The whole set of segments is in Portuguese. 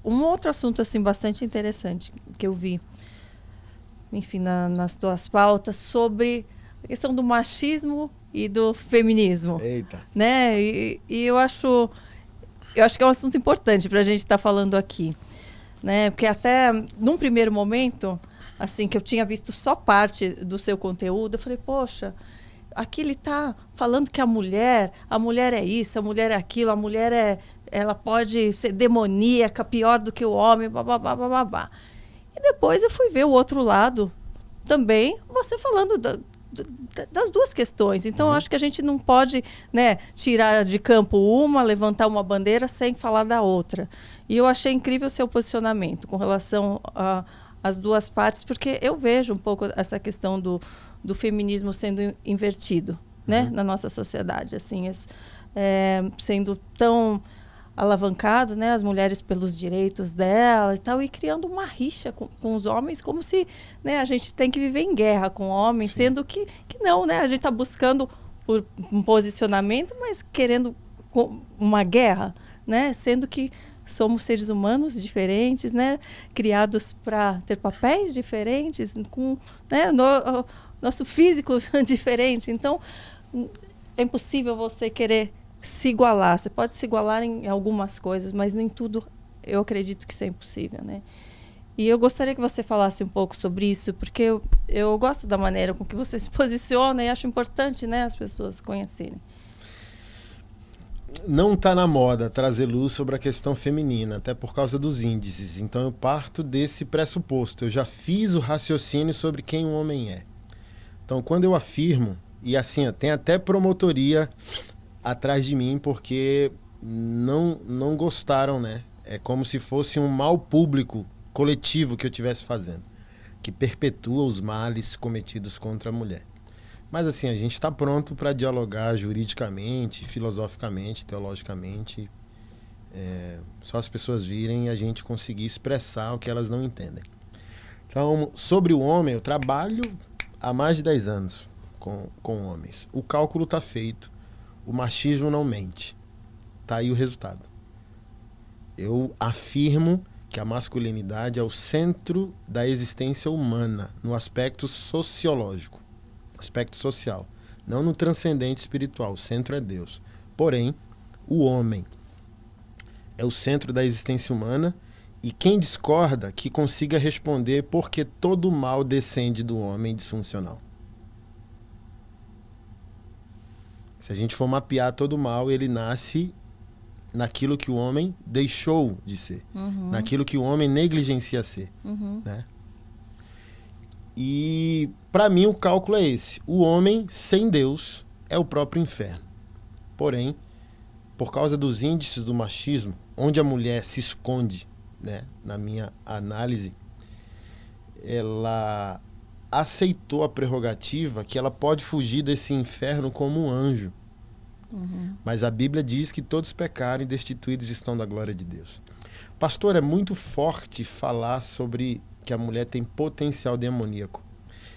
um outro assunto assim bastante interessante que eu vi, enfim, nas tuas pautas, sobre a questão do machismo e do feminismo, Eita. né? E eu acho que é um assunto importante para a gente estar falando aqui, né? Porque até num primeiro momento, assim, que eu tinha visto só parte do seu conteúdo, eu falei, poxa, aqui ele está falando que a mulher é isso, a mulher é aquilo, ela pode ser demoníaca, pior do que o homem, babá, babá. E depois eu fui ver o outro lado também, você falando das duas questões. Então, eu acho que a gente não pode, né, tirar de campo uma, levantar uma bandeira sem falar da outra. E eu achei incrível o seu posicionamento com relação às duas partes, porque eu vejo um pouco essa questão do feminismo sendo invertido, né, na nossa sociedade, assim, sendo tão alavancado, né, as mulheres pelos direitos delas e tal, e criando uma rixa com os homens, como se, né, a gente tem que viver em guerra com homens, Sim. sendo que não, né, a gente está buscando por um posicionamento, mas querendo uma guerra, né, sendo que somos seres humanos diferentes, né, criados para ter papéis diferentes, com, né, nosso físico diferente. Então, é impossível você querer se igualar. Você pode se igualar em algumas coisas, mas nem tudo eu acredito que isso é impossível, né? E eu gostaria que você falasse um pouco sobre isso, porque eu gosto da maneira com que você se posiciona e acho importante, né, as pessoas conhecerem. Não está na moda trazer luz sobre a questão feminina, até por causa dos índices. Então eu parto desse pressuposto. Eu já fiz o raciocínio sobre quem o homem é. Então quando eu afirmo, e assim, tem até promotoria atrás de mim, porque não gostaram, né? É como se fosse um mal público, coletivo que eu estivesse fazendo, que perpetua os males cometidos contra a mulher. Mas assim, a gente está pronto para dialogar juridicamente, filosoficamente, teologicamente. Só as pessoas virem e a gente conseguir expressar o que elas não entendem. Então, sobre o homem, eu trabalho há mais de 10 anos com homens. O cálculo está feito. O machismo não mente. Tá aí o resultado. Eu afirmo que a masculinidade é o centro da existência humana, no aspecto sociológico, aspecto social, não no transcendente espiritual. O centro é Deus. Porém, o homem é o centro da existência humana, e quem discorda que consiga responder por que todo o mal descende do homem disfuncional. Se a gente for mapear todo o mal, ele nasce naquilo que o homem deixou de ser, naquilo que o homem negligencia ser, né? E para mim o cálculo é esse: o homem sem Deus é o próprio inferno. Porém, por causa dos índices do machismo, onde a mulher se esconde, né, na minha análise, ela aceitou a prerrogativa que ela pode fugir desse inferno como um anjo. Mas a Bíblia diz que todos pecaram e destituídos estão da glória de Deus. Pastor, é muito forte falar sobre que a mulher tem potencial demoníaco.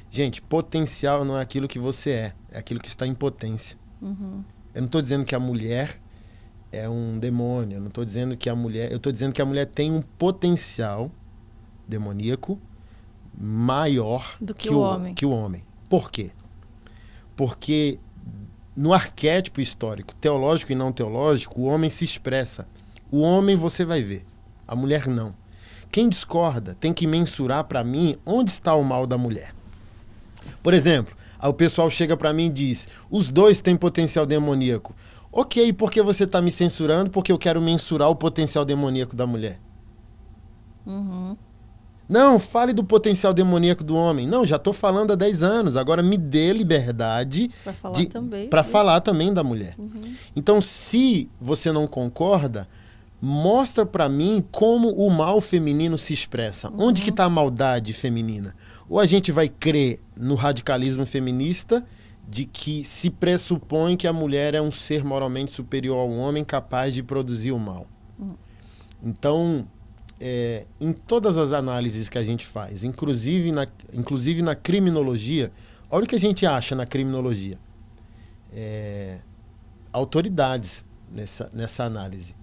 Gente, potencial não é aquilo que você é aquilo que está em potência. Eu não estou dizendo que a mulher é um demônio, eu não estou dizendo que a mulher... Eu estou dizendo que a mulher tem um potencial demoníaco maior do que o homem. Por quê? Porque no arquétipo histórico, teológico e não teológico, o homem se expressa. O homem você vai ver, a mulher não. Quem discorda tem que mensurar para mim onde está o mal da mulher. Por exemplo, aí o pessoal chega para mim e diz: os dois têm potencial demoníaco. Ok, por que você está me censurando? Porque eu quero mensurar o potencial demoníaco da mulher. Não, fale do potencial demoníaco do homem. Não, já estou falando há 10 anos. Agora me dê liberdade para falar também da mulher. Então, se você não concorda, mostra para mim como o mal feminino se expressa. Onde que está a maldade feminina? Ou a gente vai crer no radicalismo feminista de que se pressupõe que a mulher é um ser moralmente superior ao homem capaz de produzir o mal. Então... em todas as análises que a gente faz, inclusive na criminologia, olha o que a gente acha na criminologia. Autoridades nessa análise.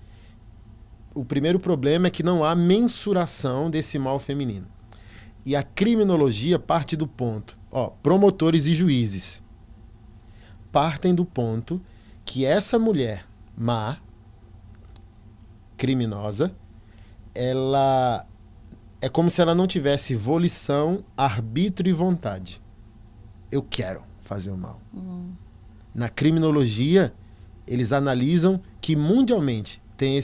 o primeiro problema é que não há mensuração desse mal feminino. E a criminologia parte do ponto, promotores e juízes partem do ponto que essa mulher má, criminosa, ela é como se ela não tivesse volição, arbítrio e vontade. Eu quero fazer o mal. Na criminologia, eles analisam que mundialmente tem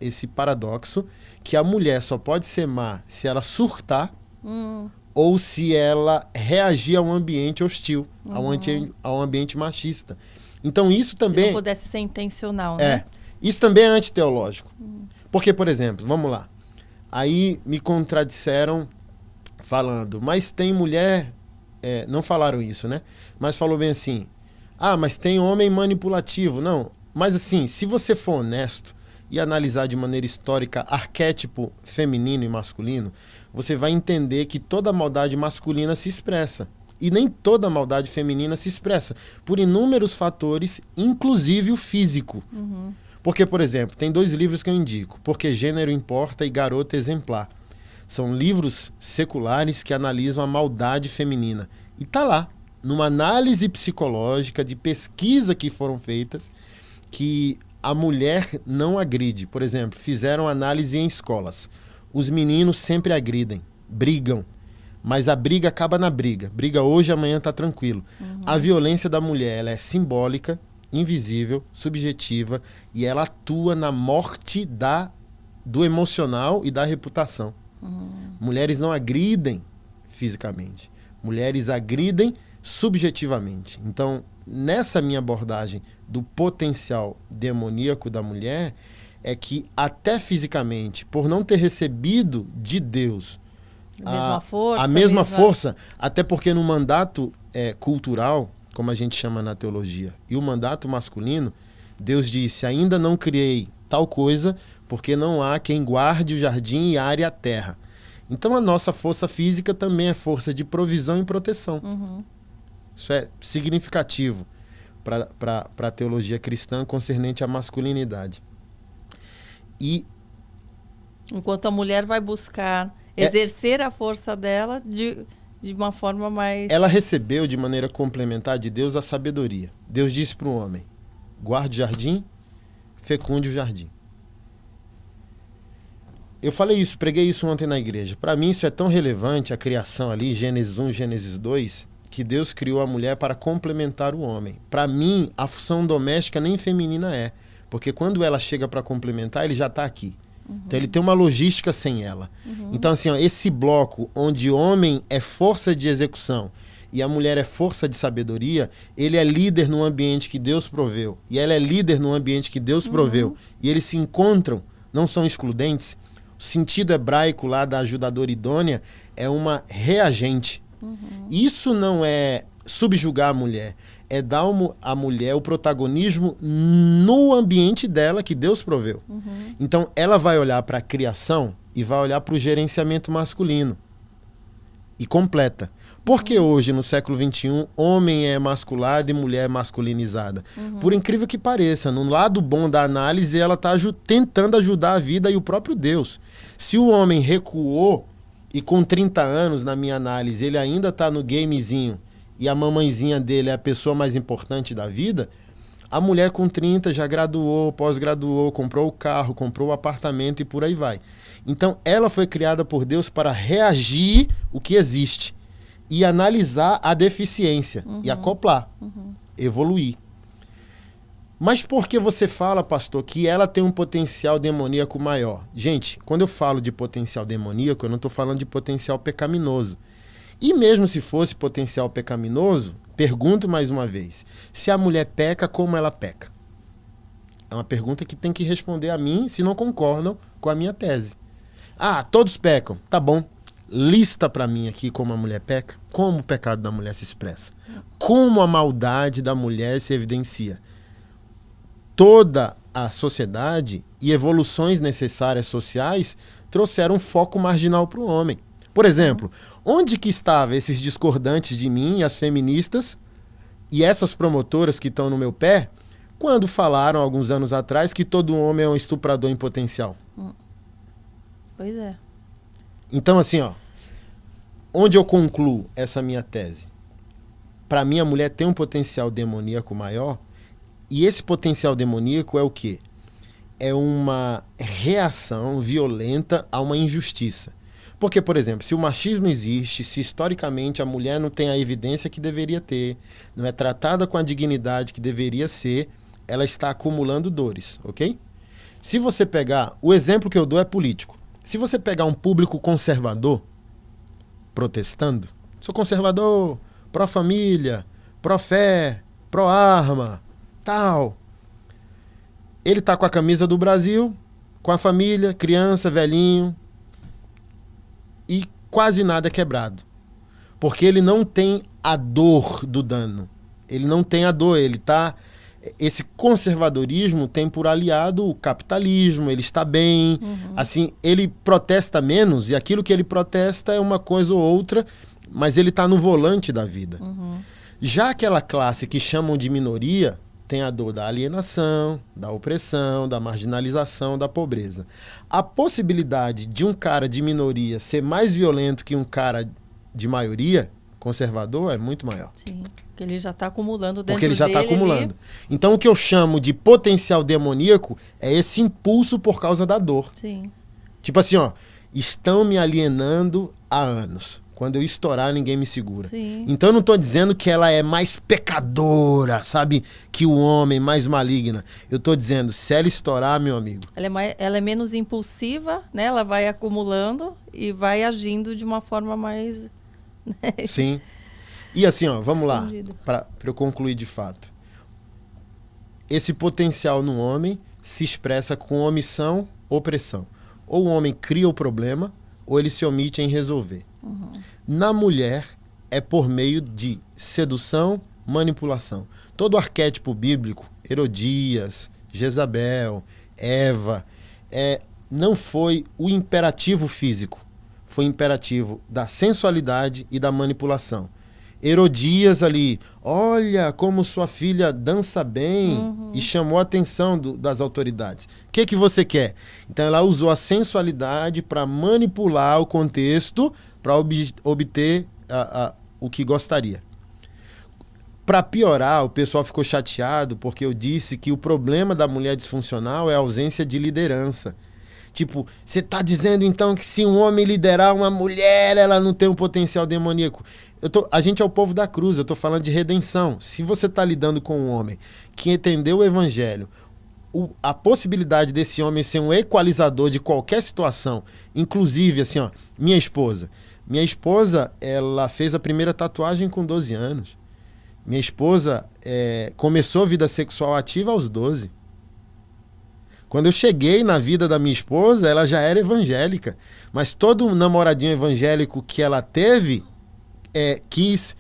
esse paradoxo que a mulher só pode ser má se ela surtar ou se ela reagir a um ambiente hostil, a um ambiente machista. Então isso também... Se não pudesse ser intencional, né? Isso também é antiteológico. Porque, por exemplo, vamos lá. Aí me contradisseram falando, mas tem mulher... não falaram isso, né? Mas falou bem assim, mas tem homem manipulativo. Não, mas assim, se você for honesto e analisar de maneira histórica arquétipo feminino e masculino, você vai entender que toda maldade masculina se expressa. E nem toda maldade feminina se expressa, por inúmeros fatores, inclusive o físico. Porque, por exemplo, tem 2 livros que eu indico, Porque Gênero Importa e Garota Exemplar. São livros seculares que analisam a maldade feminina. E tá lá, numa análise psicológica de pesquisa que foram feitas, que a mulher não agride. Por exemplo, fizeram análise em escolas. Os meninos sempre agridem, brigam, mas a briga acaba na briga. Briga hoje, amanhã tá tranquilo. A violência da mulher, ela é simbólica, invisível, subjetiva, e ela atua na morte do emocional e da reputação. Mulheres não agridem fisicamente. Mulheres agridem subjetivamente. Então, nessa minha abordagem do potencial demoníaco da mulher, é que até fisicamente, por não ter recebido de Deus a mesma força, até porque no mandato cultural, como a gente chama na teologia, e o mandato masculino, Deus disse, ainda não criei tal coisa, porque não há quem guarde o jardim e are a terra. Então a nossa força física também é força de provisão e proteção. Isso é significativo para a teologia cristã concernente à masculinidade. E enquanto a mulher vai buscar exercer a força dela de uma forma mais... Ela recebeu de maneira complementar de Deus a sabedoria. Deus disse para o homem, guarde o jardim, fecunde o jardim. Eu falei isso, preguei isso ontem na igreja. Para mim isso é tão relevante, a criação ali, Gênesis 1, Gênesis 2, que Deus criou a mulher para complementar o homem. Para mim, a função doméstica nem feminina é, porque quando ela chega para complementar, ele já está aqui. Então ele tem uma logística sem ela. Então assim, esse bloco onde o homem é força de execução e a mulher é força de sabedoria, ele é líder no ambiente que Deus proveu e ela é líder no ambiente que Deus proveu. E eles se encontram, não são excludentes. O sentido hebraico lá da ajudadora idônea é uma reagente. Isso não é subjugar a mulher, é dar à mulher o protagonismo no ambiente dela que Deus proveu. Então ela vai olhar para a criação e vai olhar para o gerenciamento masculino e completa. Porque hoje, no século XXI, homem é masculado e mulher é masculinizada. Por incrível que pareça, no lado bom da análise, ela está tentando ajudar a vida e o próprio Deus. Se o homem recuou e com 30 anos, na minha análise, ele ainda está no gamezinho e a mamãezinha dele é a pessoa mais importante da vida, a mulher com 30 já graduou, pós-graduou, comprou o carro, comprou o apartamento e por aí vai. Então, ela foi criada por Deus para reagir o que existe e analisar a deficiência e acoplar, evoluir. Mas por que você fala, pastor, que ela tem um potencial demoníaco maior? Gente, quando eu falo de potencial demoníaco, eu não estou falando de potencial pecaminoso. E mesmo se fosse potencial pecaminoso, pergunto mais uma vez, se a mulher peca, como ela peca? É uma pergunta que tem que responder a mim se não concordam com a minha tese. Todos pecam. Tá bom. Lista para mim aqui como a mulher peca, como o pecado da mulher se expressa, como a maldade da mulher se evidencia. Toda a sociedade e evoluções necessárias sociais trouxeram um foco marginal para o homem. Por exemplo, onde que estavam esses discordantes de mim e as feministas e essas promotoras que estão no meu pé quando falaram alguns anos atrás que todo homem é um estuprador em potencial? Pois é. Então, assim, ó, onde eu concluo essa minha tese? Para mim, a mulher tem um potencial demoníaco maior, e esse potencial demoníaco é o quê? É uma reação violenta a uma injustiça. Porque, por exemplo, se o machismo existe, se historicamente a mulher não tem a evidência que deveria ter, não é tratada com a dignidade que deveria ser, ela está acumulando dores, ok? Se você pegar, o exemplo que eu dou é político. Se você pegar um público conservador, protestando, sou conservador, pró-família, pró-fé, pró-arma, tal. Ele tá com a camisa do Brasil, com a família, criança, velhinho, e quase nada é quebrado. Porque ele não tem a dor do dano. Ele não tem a dor, ele tá... Esse conservadorismo tem por aliado o capitalismo, ele está bem, assim, ele protesta menos, e aquilo que ele protesta é uma coisa ou outra, mas ele está no volante da vida. Já aquela classe que chamam de minoria, tem a dor da alienação, da opressão, da marginalização, da pobreza. A possibilidade de um cara de minoria ser mais violento que um cara de maioria, conservador, é muito maior. Sim, porque ele já está acumulando dentro Porque ele já está dele, acumulando. Então, o que eu chamo de potencial demoníaco é esse impulso por causa da dor. Sim. Tipo assim, ó, estão me alienando há anos. Quando eu estourar, ninguém me segura. Sim. Então, eu não estou dizendo que ela é mais pecadora, sabe? Que o homem, mais maligna. Eu estou dizendo, se ela estourar, meu amigo... Ela é menos impulsiva, né? Ela vai acumulando e vai agindo de uma forma mais... né? Sim. E assim, ó, vamos Escondido. lá, para eu concluir de fato. Esse potencial no homem se expressa com omissão, opressão. Ou o homem cria o problema, ou ele se omite em resolver. Na mulher, é por meio de sedução, manipulação. Todo arquétipo bíblico, Herodias, Jezabel, Eva, não foi o imperativo físico, foi o imperativo da sensualidade e da manipulação. Herodias ali, olha como sua filha dança bem, e chamou a atenção das autoridades. O que você quer? Então ela usou a sensualidade para manipular o contexto, para obter o que gostaria. Para piorar, o pessoal ficou chateado porque eu disse que o problema da mulher disfuncional é a ausência de liderança. Tipo, você está dizendo então que se um homem liderar uma mulher, ela não tem um potencial demoníaco. A gente é o povo da cruz, eu estou falando de redenção. Se você está lidando com um homem que entendeu o evangelho, a possibilidade desse homem ser um equalizador de qualquer situação, inclusive, assim, ó, minha esposa, ela fez a primeira tatuagem com 12 anos. Minha esposa começou a vida sexual ativa aos 12. Quando eu cheguei na vida da minha esposa, ela já era evangélica. Mas todo namoradinho evangélico que ela teve, quis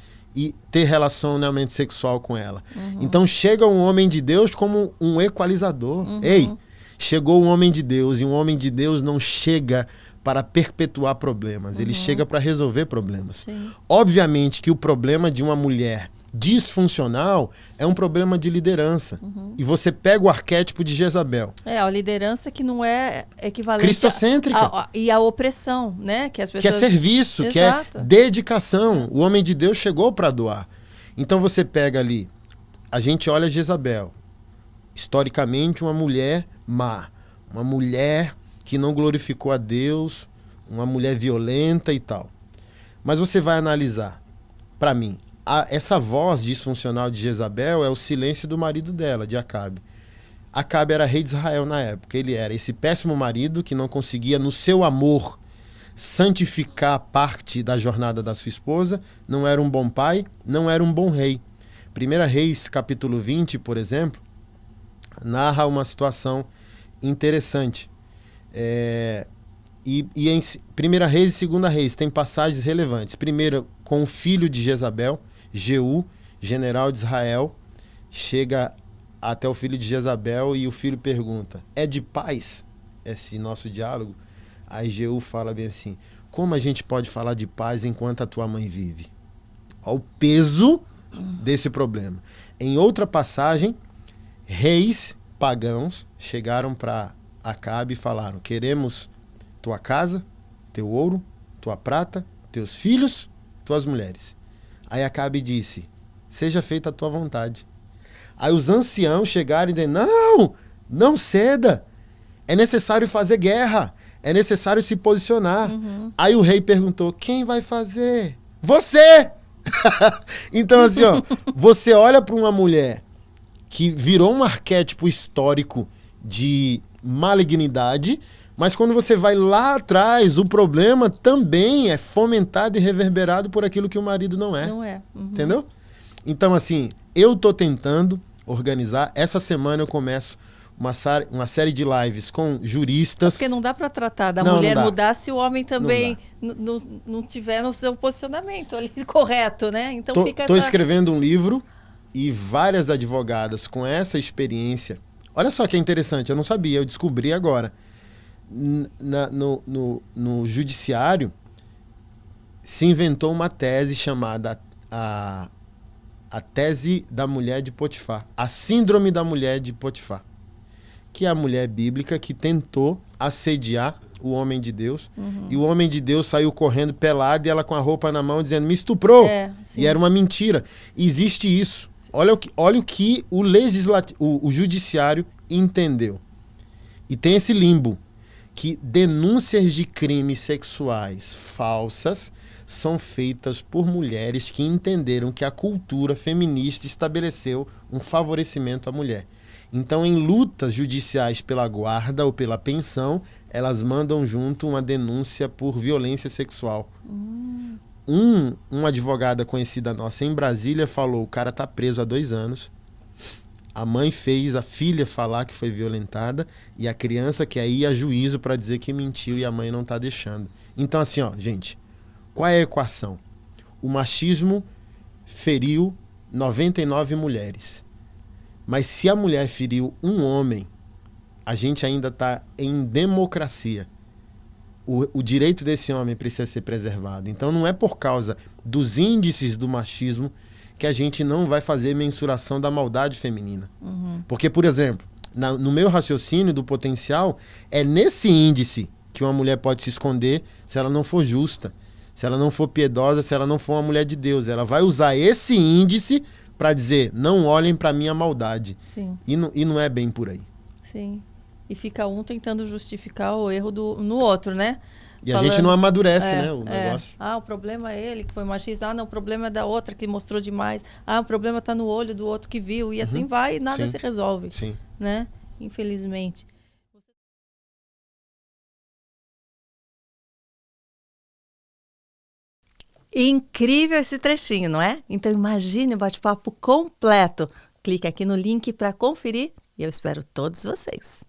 ter relacionamento sexual com ela. Então chega um homem de Deus como um equalizador. Ei, chegou um homem de Deus, e um homem de Deus não chega para perpetuar problemas, ele chega para resolver problemas. Sim. Obviamente que o problema de uma mulher disfuncional é um problema de liderança. E você pega o arquétipo de Jezabel. A liderança que não é equivalente cristocêntrica. E a opressão, né? Que as Que pessoas... é serviço, Exato. que é dedicação. O homem de Deus chegou para doar. Então você pega ali, a gente olha Jezabel, historicamente uma mulher má, uma mulher que não glorificou a Deus, uma mulher violenta e tal. Mas você vai analisar, para mim, essa voz disfuncional de Jezabel é o silêncio do marido dela, de Acabe. Acabe era rei de Israel na época. Ele era esse péssimo marido que não conseguia, no seu amor, santificar parte da jornada da sua esposa. Não era um bom pai, não era um bom rei. 1 Reis, capítulo 20, por exemplo, narra uma situação interessante. E em 1 Reis e 2 Reis tem passagens relevantes. Primeiro, com o filho de Jezabel, Jeú, general de Israel, chega até o filho de Jezabel e o filho pergunta: é de paz esse nosso diálogo? Aí Jeú fala bem assim: como a gente pode falar de paz enquanto a tua mãe vive? Olha o peso desse problema. Em outra passagem, reis pagãos chegaram para Acabe e falaram: queremos tua casa, teu ouro, tua prata, teus filhos, tuas mulheres. Aí Acabe disse, seja feita a tua vontade. Aí os anciãos chegaram e disseram, não ceda, é necessário fazer guerra, é necessário se posicionar. Aí o rei perguntou, quem vai fazer? Você! Então assim, ó, você olha para uma mulher que virou um arquétipo histórico de malignidade, mas quando você vai lá atrás, o problema também é fomentado e reverberado por aquilo que o marido não é. Não é. Entendeu? Então, assim, eu tô tentando organizar. Essa semana eu começo uma série de lives com juristas. Porque não dá para tratar da Não, mulher não dá. mudar se o homem também não tiver no seu posicionamento ali correto, né? Então Tô escrevendo um livro e várias advogadas com essa experiência. Olha só que interessante, eu não sabia, eu descobri agora. No judiciário se inventou uma tese chamada a tese da mulher de Potifar, a síndrome da mulher de Potifar, que é a mulher bíblica que tentou assediar o homem de Deus, e o homem de Deus saiu correndo pelado e ela com a roupa na mão dizendo, me estuprou, e era uma mentira. Existe isso. Olha o que o judiciário entendeu. E tem esse limbo, que denúncias de crimes sexuais falsas são feitas por mulheres que entenderam que a cultura feminista estabeleceu um favorecimento à mulher. Então, em lutas judiciais pela guarda ou pela pensão, elas mandam junto uma denúncia por violência sexual. Uma advogada conhecida nossa em Brasília falou, o cara tá preso há 2 anos, a mãe fez a filha falar que foi violentada e a criança quer ir a juízo para dizer que mentiu e a mãe não tá deixando. Então, assim, ó, gente, qual é a equação? O machismo feriu 99 mulheres. Mas se a mulher feriu um homem, a gente ainda está em democracia. O direito desse homem precisa ser preservado. Então não é por causa dos índices do machismo que a gente não vai fazer mensuração da maldade feminina. Porque, por exemplo, no meu raciocínio do potencial, é nesse índice que uma mulher pode se esconder se ela não for justa, se ela não for piedosa, se ela não for uma mulher de Deus. Ela vai usar esse índice para dizer, não olhem para minha maldade. Sim. E não é bem por aí. Sim. E fica um tentando justificar o erro no outro, né? E a gente não amadurece, né, o negócio. O problema é ele que foi machista. Não, o problema é da outra que mostrou demais. O problema está no olho do outro que viu. E assim vai e nada se resolve. Sim. Né? Infelizmente. Incrível esse trechinho, não é? Então imagine o bate-papo completo. Clique aqui no link para conferir e eu espero todos vocês.